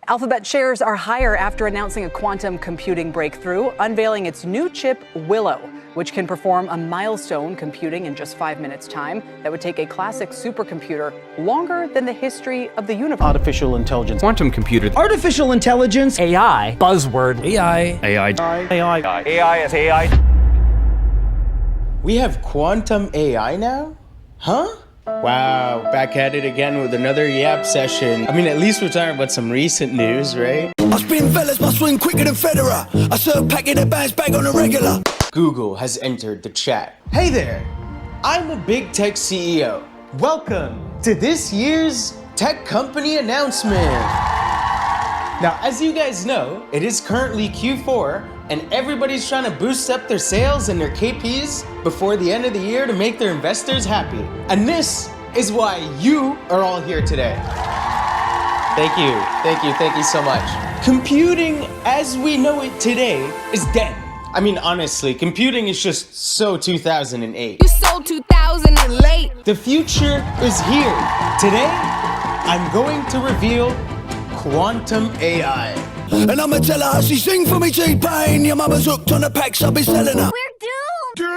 Alphabet shares are higher after announcing a quantum computing breakthrough, unveiling its new chip, Willow, which can perform a milestone computing in just 5 minutes' time that would take a classic supercomputer longer than the history of the universe. Artificial intelligence. Quantum computer. Artificial intelligence. AI. Buzzword. AI. AI is AI. We have quantum AI now? Huh? Wow, back at it again with another Yap session. I mean, at least we're talking about some recent news, right? I spin fellas, my swing quicker than Federer. I serve packet of bands back on a regular. Google has entered the chat. Hey there, I'm a big tech CEO. Welcome to this year's tech company announcement. Now, as you guys know, it is currently Q4 and everybody's trying to boost up their sales and their KPIs before the end of the year to make their investors happy. And this is why you are all here today. Thank you so much. Computing as we know it today is dead. I mean, honestly, computing is just so 2008. You sold 2000 and late. The future is here. Today, I'm going to reveal quantum AI. And I'ma tell her how she sing for me T-Pain. Your mama's hooked on the packs I've been selling her. We're doomed.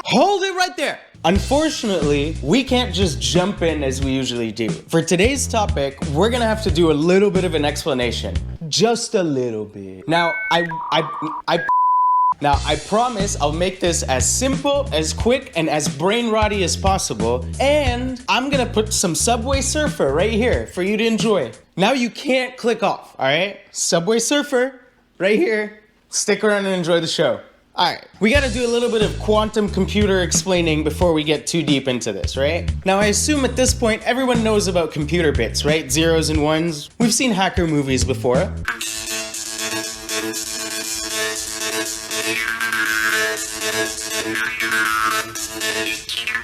Hold it right there. Unfortunately, we can't just jump in as we usually do. For today's topic, we're gonna have to do a little bit of an explanation. Just a little bit. Now, I promise I'll make this as simple, as quick, and as brain rotty as possible. And I'm gonna put some Subway Surfer right here for you to enjoy. Now you can't click off, all right? Subway Surfer, right here. Stick around and enjoy the show. All right, we gotta do a little bit of quantum computer explaining before we get too deep into this, right? Now, I assume at this point, everyone knows about computer bits, right? Zeros and ones. We've seen hacker movies before.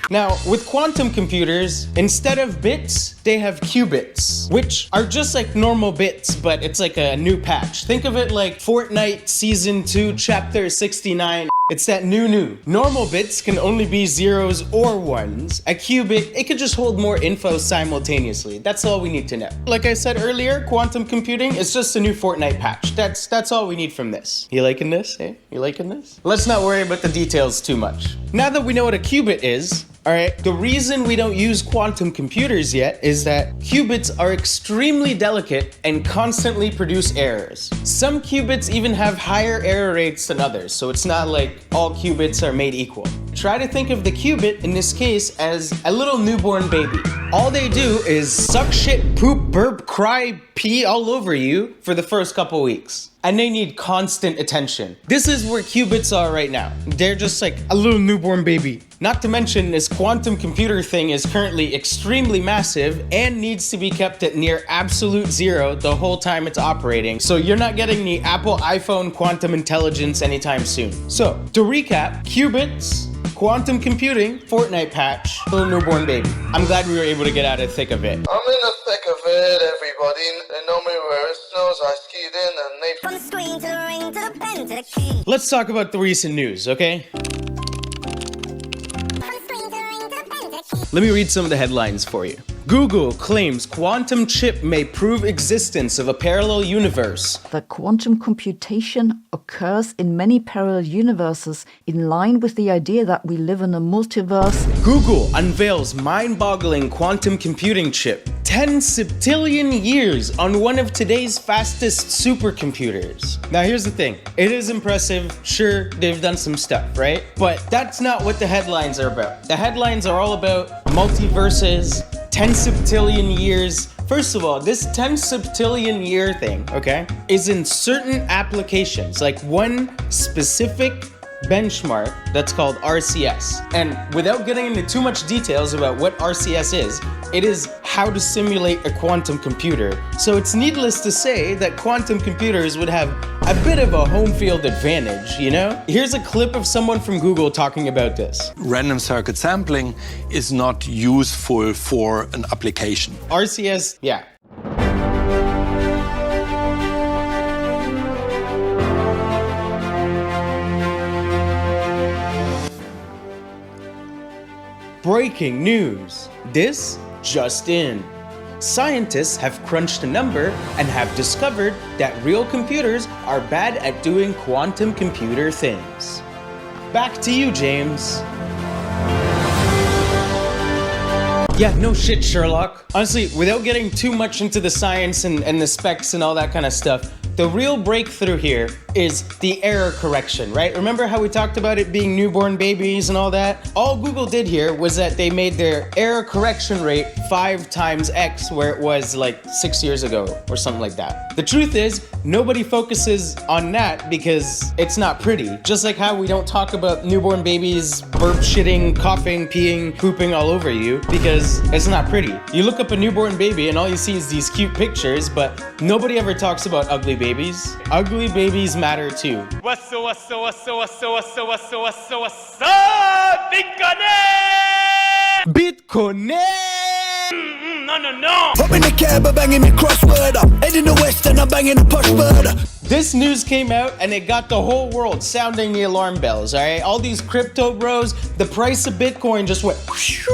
Now, with quantum computers, instead of bits, they have qubits, which are just like normal bits, but it's like a new patch. Think of it like Fortnite Season 2, Chapter 69. It's that new. Normal bits can only be zeros or ones. A qubit, it could just hold more info simultaneously. That's all we need to know. Like I said earlier, quantum computing is just a new Fortnite patch. That's all we need from this. You liking this, eh? You liking this? Let's not worry about the details too much. Now that we know what a qubit is, all right, the reason we don't use quantum computers yet is that qubits are extremely delicate and constantly produce errors. Some qubits even have higher error rates than others, so it's not like all qubits are made equal. Try to think of the qubit, in this case, as a little newborn baby. All they do is suck shit, poop, burp, cry, pee all over you for the first couple weeks. And they need constant attention. This is where qubits are right now. They're just like a little newborn baby. Not to mention, this quantum computer thing is currently extremely massive and needs to be kept at near absolute zero the whole time it's operating. So you're not getting the Apple iPhone quantum intelligence anytime soon. So to recap, qubits, quantum computing, Fortnite patch, little newborn baby. I'm glad we were able to get out of the thick of it. I'm in the thick of it, everybody. They know me where it snows, I skied in and they... From the screen to the ring to the pen to the key. Let's talk about the recent news, okay? Let me read some of the headlines for you. Google claims quantum chip may prove existence of a parallel universe. The quantum computation occurs in many parallel universes in line with the idea that we live in a multiverse. Google unveils mind-boggling quantum computing chip. 10 septillion years on one of today's fastest supercomputers. Now here's the thing. It is impressive. Sure, they've done some stuff, right? But that's not what the headlines are about. The headlines are all about multiverses, 10 septillion years. First of all, this 10 septillion year thing, okay, is in certain applications, like one specific benchmark that's called RCS. And without getting into too much details about what RCS is, it is how to simulate a quantum computer. So it's needless to say that quantum computers would have a bit of a home field advantage, you know? Here's a clip of someone from Google talking about this. Random circuit sampling is not useful for an application. RCS, yeah. Breaking news. This just in. scientists have crunched a number and have discovered that real computers are bad at doing quantum computer things. Back to you, James. Yeah, no shit, Sherlock. Honestly, without getting too much into the science and the specs and all that kind of stuff, the real breakthrough here is the error correction, right? Remember how we talked about it being newborn babies and all that? All Google did here was that they made their error correction rate 5 times X, where it was like 6 years ago or something like that. The truth is, nobody focuses on that because it's not pretty. Just like how we don't talk about newborn babies burp, shitting, coughing, peeing, pooping all over you because it's not pretty. You look up a newborn baby and all you see is these cute pictures, but nobody ever talks about ugly babies. Ugly babies matter too. Bitcoin! No. Hop in the cab, I'm banging me crossword up. Heading the west and I'm banging the push word. This news came out and it got the whole world sounding the alarm bells, alright? All these crypto bros, the price of Bitcoin just went whoosh.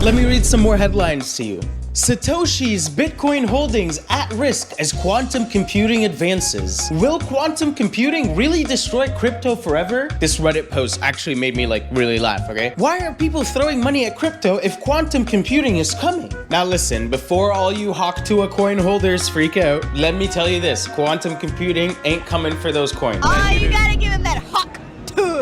Let me read some more headlines to you. Satoshi's Bitcoin holdings at risk as quantum computing advances. Will quantum computing really destroy crypto forever? This Reddit post actually made me really laugh, okay? Why are people throwing money at crypto if quantum computing is coming? Now listen, before all you Hawk2a coin holders freak out, let me tell you this, quantum computing ain't coming for those coins. Oh, you gotta give him that Hawk.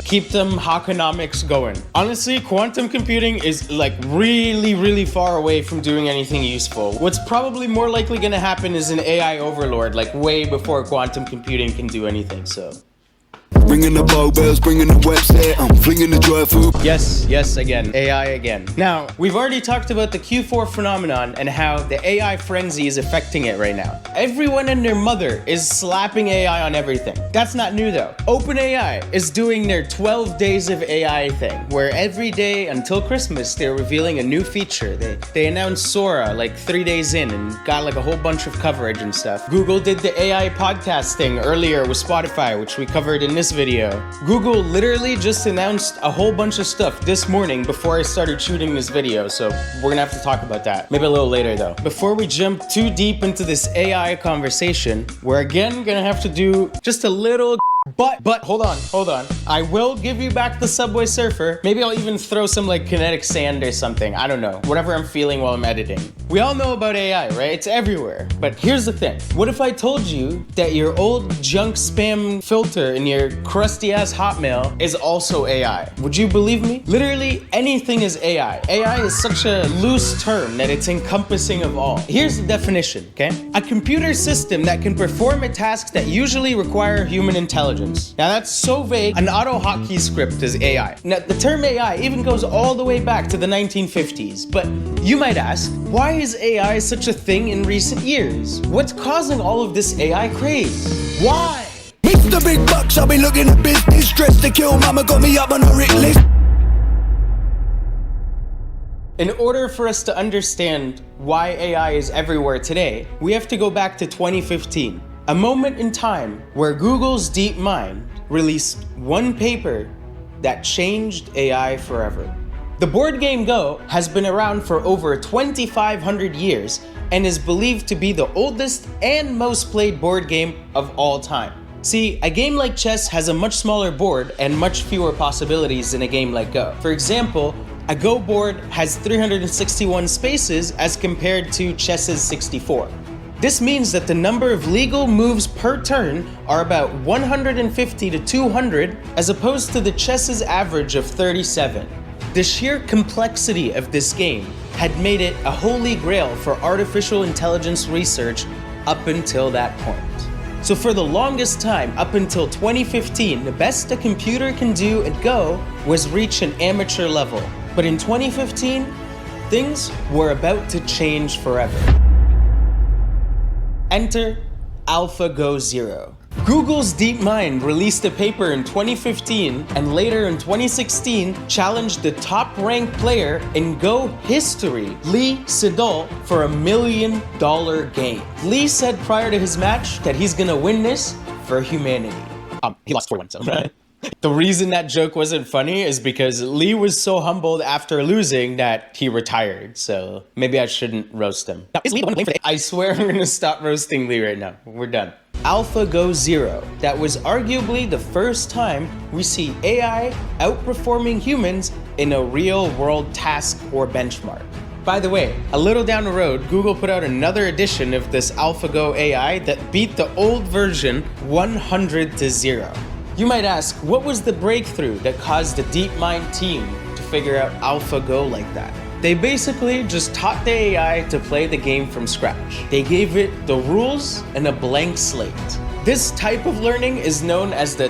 Keep them Hawkonomics going. Honestly, quantum computing is really far away from doing anything useful. What's probably more likely gonna happen is an AI overlord, way before quantum computing can do anything, so. Ringing the bell bells, bringing the website, I'm flinging the dry food. Yes, again, AI again. Now, we've already talked about the Q4 phenomenon and how the AI frenzy is affecting it right now. Everyone and their mother is slapping AI on everything. That's not new though. OpenAI is doing their 12 days of AI thing, where every day until Christmas, they're revealing a new feature. They announced Sora 3 days in and got a whole bunch of coverage and stuff. Google did the AI podcast thing earlier with Spotify, which we covered in this video. Google literally just announced a whole bunch of stuff this morning before I started shooting this video, so we're gonna have to talk about that. Maybe a little later though. Before we jump too deep into this AI conversation, we're again gonna have to do just a little But hold on. I will give you back the Subway Surfer. Maybe I'll even throw some kinetic sand or something. I don't know. Whatever I'm feeling while I'm editing. We all know about AI, right? It's everywhere. But here's the thing. What if I told you that your old junk spam filter in your crusty ass Hotmail is also AI? Would you believe me? Literally anything is AI. AI is such a loose term that it's encompassing of all. Here's the definition, okay? A computer system that can perform a task that usually require human intelligence. Now that's so vague, an auto-hotkey script is AI. Now the term AI even goes all the way back to the 1950s, but you might ask, why is AI such a thing in recent years? What's causing all of this AI craze? Why? Mr. Big Bucks, I'll be looking at business. Dressed to kill, mama got me up on a writ list. In order for us to understand why AI is everywhere today, we have to go back to 2015. A moment in time where Google's DeepMind released one paper that changed AI forever. The board game Go has been around for over 2,500 years and is believed to be the oldest and most played board game of all time. See, a game like chess has a much smaller board and much fewer possibilities than a game like Go. For example, a Go board has 361 spaces as compared to chess's 64. This means that the number of legal moves per turn are about 150 to 200 as opposed to the chess's average of 37. The sheer complexity of this game had made it a holy grail for artificial intelligence research up until that point. So for the longest time, up until 2015, the best a computer can do at Go was reach an amateur level. But in 2015, things were about to change forever. Enter AlphaGo Zero. Google's DeepMind released a paper in 2015 and later in 2016 challenged the top-ranked player in Go history, Lee Sedol, for $1 million game. Lee said prior to his match that he's gonna win this for humanity. He lost 4-1, so The reason that joke wasn't funny is because Lee was so humbled after losing that he retired. So maybe I shouldn't roast him. Now, is Lee the one to blame for the— I swear I'm gonna stop roasting Lee right now. We're done. AlphaGo Zero. That was arguably the first time we see AI outperforming humans in a real world task or benchmark. By the way, a little down the road, Google put out another edition of this AlphaGo AI that beat the old version 100-0. You might ask, what was the breakthrough that caused the DeepMind team to figure out AlphaGo like that? They basically just taught the AI to play the game from scratch. They gave it the rules and a blank slate. This type of learning is known as the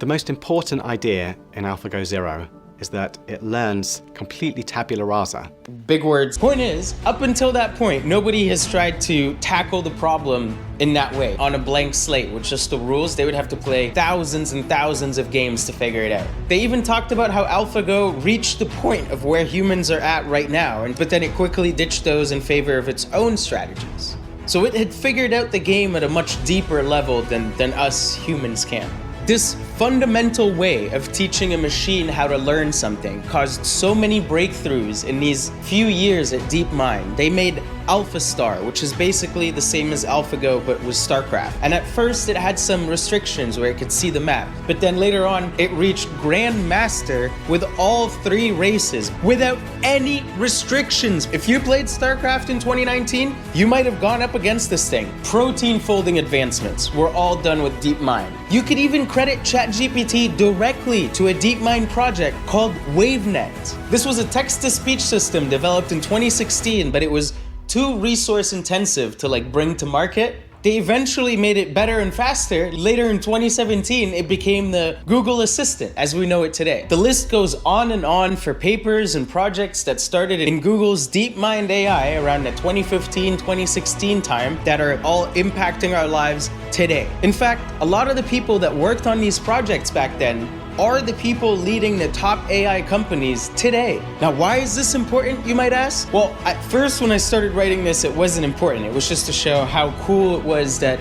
The most important idea in AlphaGo Zero is that it learns completely tabula rasa. Big words. Point is, up until that point, nobody has tried to tackle the problem in that way, on a blank slate with just the rules. They would have to play thousands and thousands of games to figure it out. They even talked about how AlphaGo reached the point of where humans are at right now, but then it quickly ditched those in favor of its own strategies. So it had figured out the game at a much deeper level than us humans can. This fundamental way of teaching a machine how to learn something caused so many breakthroughs in these few years at DeepMind. They made AlphaStar, which is basically the same as AlphaGo but with StarCraft. And at first it had some restrictions where it could see the map, but then later on it reached Grandmaster with all 3 races without any restrictions. If you played StarCraft in 2019, you might have gone up against this thing. Protein folding advancements were all done with DeepMind. You could even credit ChatGPT directly to a DeepMind project called WaveNet. This was a text-to-speech system developed in 2016, but it was too resource intensive to bring to market. They eventually made it better and faster. Later in 2017, it became the Google Assistant as we know it today. The list goes on and on for papers and projects that started in Google's DeepMind AI around the 2015-2016 time that are all impacting our lives today. In fact, a lot of the people that worked on these projects back then are the people leading the top AI companies today. Now, why is this important, you might ask? Well, at first when I started writing this, it wasn't important. It was just to show how cool it was that,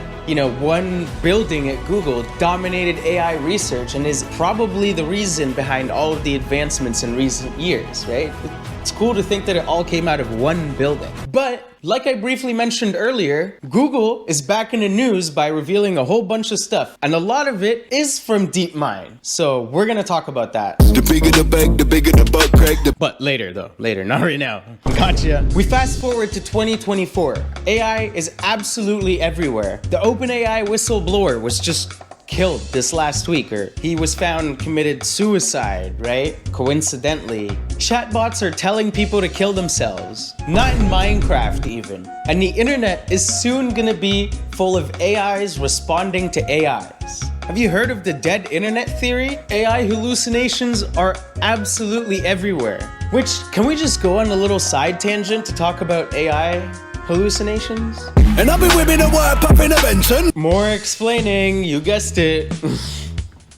one building at Google dominated AI research and is probably the reason behind all of the advancements in recent years, right? It's cool to think that it all came out of one building. But like I briefly mentioned earlier, Google is back in the news by revealing a whole bunch of stuff, and a lot of it is from DeepMind. So we're gonna talk about that. The bigger the bag, the bigger the butt crack. But later though, not right now. Gotcha. We fast forward to 2024. AI is absolutely everywhere. The OpenAI whistleblower was just killed this last week, or he was found committed suicide, right? Coincidentally. Chatbots are telling people to kill themselves. Not in Minecraft even. And the internet is soon gonna be full of AIs responding to AIs. Have you heard of the dead internet theory? AI hallucinations are absolutely everywhere. Which, can we just go on a little side tangent to talk about AI hallucinations? And I've been whipping a wire popping a Benson. More explaining, you guessed it.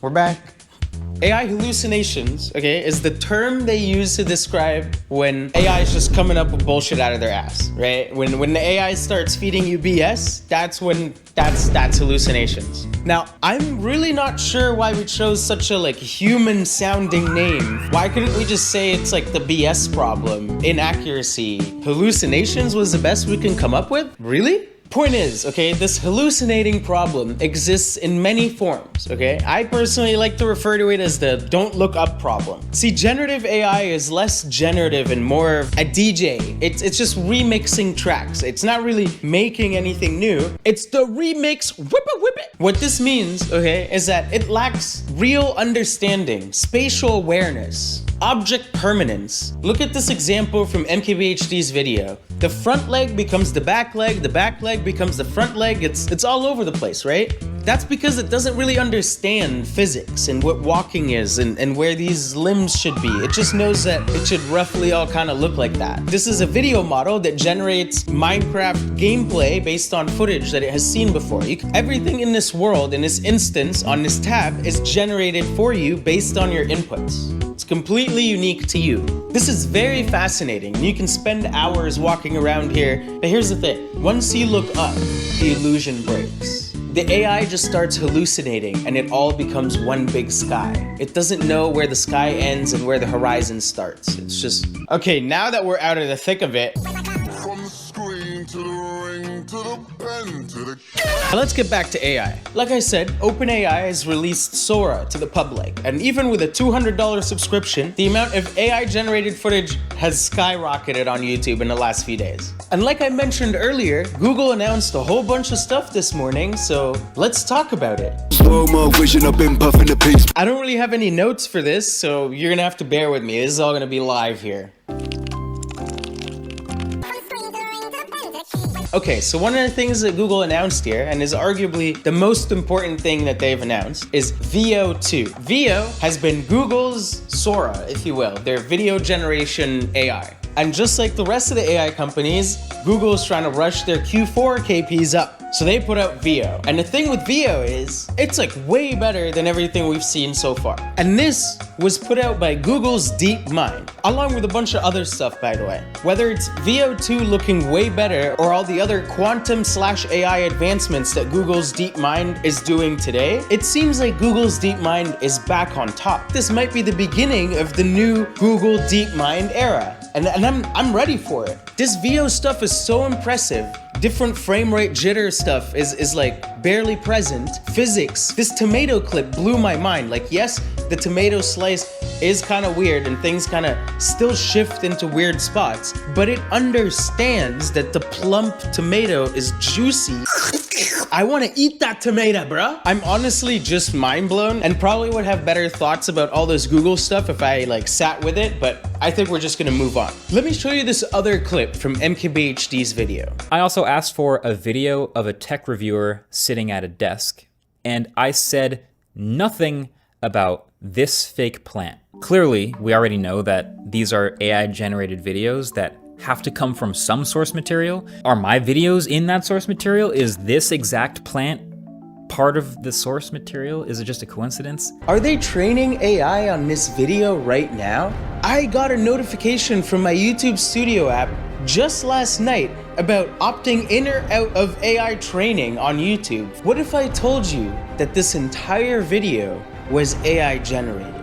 We're back. AI hallucinations, okay, is the term they use to describe when AI is just coming up with bullshit out of their ass, right? When the AI starts feeding you BS, that's hallucinations. Now, I'm really not sure why we chose such a human sounding name. Why couldn't we just say it's the BS problem, inaccuracy? Hallucinations was the best we can come up with? Really? Point is, okay, this hallucinating problem exists in many forms, okay? I personally like to refer to it as the don't look up problem. See, generative AI is less generative and more of a DJ. It's just remixing tracks. It's not really making anything new. It's the remix, whip it. What this means, okay, is that it lacks real understanding, spatial awareness, object permanence. Look at this example from MKBHD's video. The front leg becomes the back leg becomes the front leg. It's all over the place, right? That's because it doesn't really understand physics and what walking is and where these limbs should be. It just knows that it should roughly all kind of look like that. This is a video model that generates Minecraft gameplay based on footage that it has seen before. Everything in this world, in this instance, on this tab, is generated for you based on your inputs. It's completely unique to you. This is very fascinating. You can spend hours walking around here, but here's the thing. Once you look up, the illusion breaks. the AI just starts hallucinating and it all becomes one big sky. It doesn't know where the sky ends and where the horizon starts. It's just... Okay, now that we're out of the thick of it, From the screen to the ring to the pen to the... let's get back to AI. Like I said, OpenAI has released Sora to the public, and even with a $200 subscription, the amount of AI-generated footage has skyrocketed on YouTube in the last few days. And like I mentioned earlier, Google announced a whole bunch of stuff this morning, so let's talk about it. Slow-mo vision, I've been puffing the piece. I don't really have any notes for this, so you're gonna have to bear with me. This is all gonna be live here. Okay, so one of the things that Google announced here, and is arguably the most important thing that they've announced, is Veo 2. Veo has been Google's Sora, if you will, their video generation AI. And just like the rest of the AI companies, Google is trying to rush their Q4 KPIs up. So they put out Veo. And the thing with Veo is, it's like way better than everything we've seen so far. And this was put out by Google's DeepMind, along with a bunch of other stuff, by the way. Whether it's Veo 2 looking way better, or all the other quantum/AI advancements that Google's DeepMind is doing today, it seems like Google's DeepMind is back on top. This might be the beginning of the new Google DeepMind era. And I'm ready for it. This Veo stuff is so impressive. Different frame rate jitter stuff is like barely present. Physics, this tomato clip blew my mind. Like, yes, the tomato slice is kind of weird and things kind of still shift into weird spots, but it understands that the plump tomato is juicy. I want to eat that tomato, bruh. I'm honestly just mind blown and probably would have better thoughts about all this Google stuff if I like sat with it, but I think we're just gonna move on. Let me show you this other clip from MKBHD's video. I also asked for a video of a tech reviewer sitting at a desk, and I said nothing about this fake plant. Clearly, we already know that these are AI-generated videos that have to come from some source material. Are my videos in that source material? Is this exact plant part of the source material? Is it just a coincidence? Are they training AI on this video right now? I got a notification from my YouTube Studio app just last night about opting in or out of AI training on YouTube. What if I told you that this entire video was AI generated?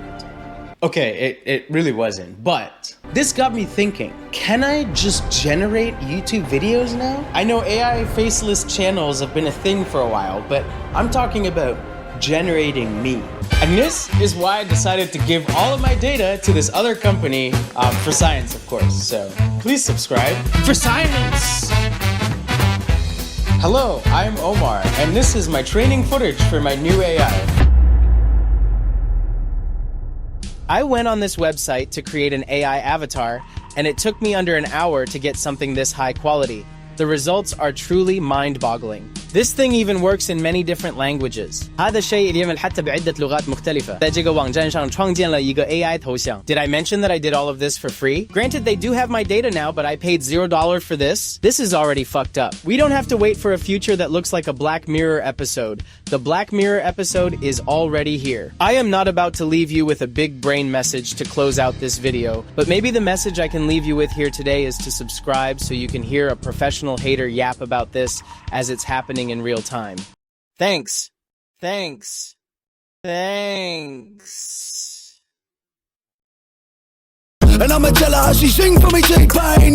Okay, it really wasn't, but this got me thinking, can I just generate YouTube videos now? I know AI faceless channels have been a thing for a while, but I'm talking about generating me. And this is why I decided to give all of my data to this other company, for science, of course. So please subscribe for science. Hello, I'm Omar, and this is my training footage for my new AI. I went on this website to create an AI avatar, and it took me under an hour to get something this high quality. The results are truly mind-boggling. This thing even works in many different languages. هذا الشيء يعمل حتى بعدة لغات مختلفة. 在这个网站上创建了一个 AI 头像. Did I mention that I did all of this for free? Granted, they do have my data now, but I paid $0 for this. This is already fucked up. We don't have to wait for a future that looks like a Black Mirror episode. The Black Mirror episode is already here. I am not about to leave you with a big brain message to close out this video, but maybe the message I can leave you with here today is to subscribe so you can hear a professional hater yap about this as it's happening in real time. Thanks. Thanks. Thanks. And I'ma tell her how she sing for me, T-Pain.